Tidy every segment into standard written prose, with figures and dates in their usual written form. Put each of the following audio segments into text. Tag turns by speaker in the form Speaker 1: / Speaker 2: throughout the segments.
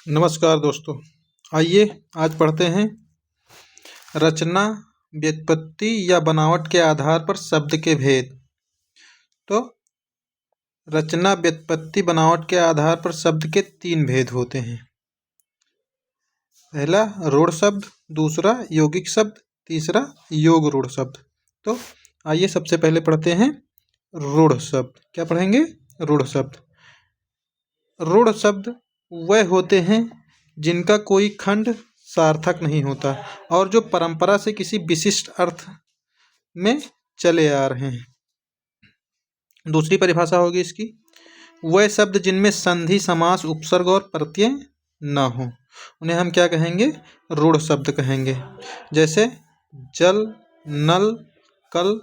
Speaker 1: नमस्कार दोस्तों, आइए आज पढ़ते हैं रचना, व्युत्पत्ति या बनावट के आधार पर शब्द के भेद। तो रचना, व्युत्पत्ति, बनावट के आधार पर शब्द के 3 भेद होते हैं। पहला रूढ़ शब्द, दूसरा यौगिक शब्द, तीसरा योग रूढ़ शब्द। तो आइए सबसे पहले पढ़ते हैं रूढ़ शब्द। क्या पढ़ेंगे? रूढ़ शब्द। रूढ़ शब्द वह होते हैं जिनका कोई खंड सार्थक नहीं होता और जो परंपरा से किसी विशिष्ट अर्थ में चले आ रहे हैं। दूसरी परिभाषा होगी इसकी, वह शब्द जिनमें संधि, समास, उपसर्ग और प्रत्यय न हो, उन्हें हम क्या कहेंगे? रूढ़ शब्द कहेंगे। जैसे जल, नल, कल,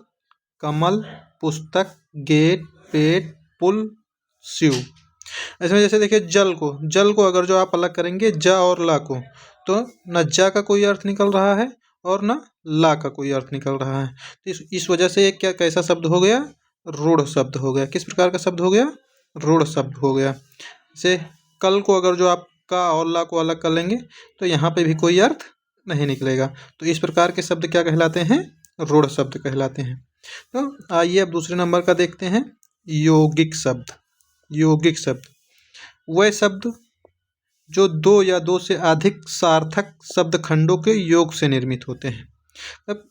Speaker 1: कमल, पुस्तक, गेट, पेट, पुल, शिव। इसमें जैसे देखिए जल को अगर जो आप अलग करेंगे ज और ला को, तो न ज का कोई अर्थ निकल रहा है और न ला का कोई अर्थ निकल रहा है। तो इस वजह से एक कैसा शब्द हो गया? रूढ़ शब्द हो गया। किस प्रकार का शब्द हो गया? रूढ़ शब्द हो गया। जैसे कल को अगर जो आप का और ला को अलग कर लेंगे तो यहाँ पे भी कोई अर्थ नहीं निकलेगा। तो इस प्रकार के शब्द क्या कहलाते हैं? रूढ़ शब्द कहलाते हैं। तो आइए अब दूसरे नंबर का देखते हैं, यौगिक शब्द। यौगिक शब्द वह शब्द जो 2 या 2 से अधिक सार्थक शब्द खंडों के योग से निर्मित होते हैं। अब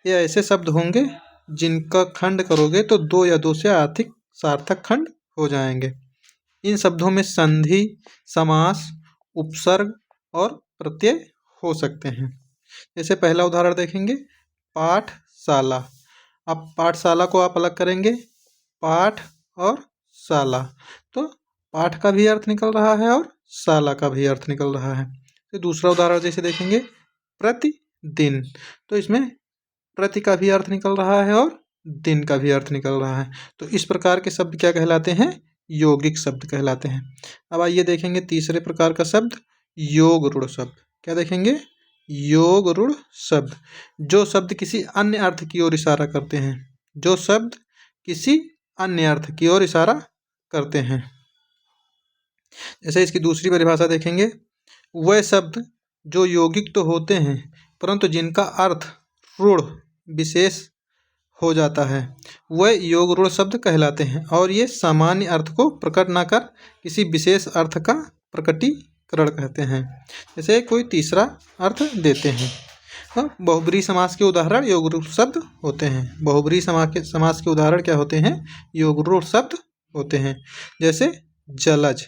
Speaker 1: ये ऐसे शब्द होंगे जिनका खंड करोगे तो 2 या 2 से अधिक सार्थक खंड हो जाएंगे। इन शब्दों में संधि, समास, उपसर्ग और प्रत्यय हो सकते हैं। जैसे पहला उदाहरण देखेंगे, पाठशाला। अब पाठशाला को आप अलग करेंगे, पाठ और शाला, तो पाठ का भी अर्थ निकल रहा है और शाला का भी अर्थ निकल रहा है। तो दूसरा उदाहरण जैसे देखेंगे, प्रतिदिन, तो इसमें प्रति का भी अर्थ निकल रहा है और दिन का भी अर्थ निकल रहा है। तो इस प्रकार के शब्द क्या कहलाते हैं? यौगिक शब्द कहलाते हैं। अब आइए देखेंगे तीसरे प्रकार का शब्द, योग रूढ़ शब्द। क्या देखेंगे? योग रूढ़ शब्द, जो शब्द किसी अन्य अर्थ की ओर इशारा करते हैं। जो शब्द किसी अन्य अर्थ की ओर इशारा करते हैं। जैसे इसकी दूसरी परिभाषा देखेंगे, वह शब्द जो यौगिक तो होते हैं परंतु जिनका अर्थ रूढ़ विशेष हो जाता है, वह योग रूढ़ शब्द कहलाते हैं और ये सामान्य अर्थ को प्रकट न कर किसी विशेष अर्थ का प्रकटीकरण कहते हैं। जैसे कोई तीसरा अर्थ देते हैं। बहुब्रीहि समास के उदाहरण योग रूढ़ शब्द होते हैं। बहुब्रीहि समास के उदाहरण क्या होते हैं? योग रूढ़ शब्द होते हैं। जैसे जलज,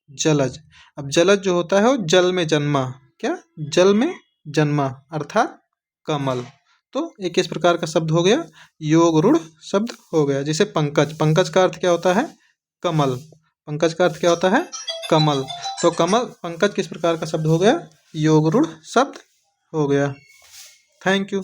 Speaker 1: जलज। अब जलज जो होता है वो जल में जन्मा, क्या? जल में जन्मा अर्थात कमल। तो एक किस प्रकार का शब्द हो गया? योग रूढ़ शब्द हो गया। जैसे पंकज, पंकज का अर्थ क्या होता है? कमल। पंकज का अर्थ क्या होता है? कमल। तो कमल, पंकज किस प्रकार का शब्द हो गया? योग रूढ़ शब्द हो गया। Thank you.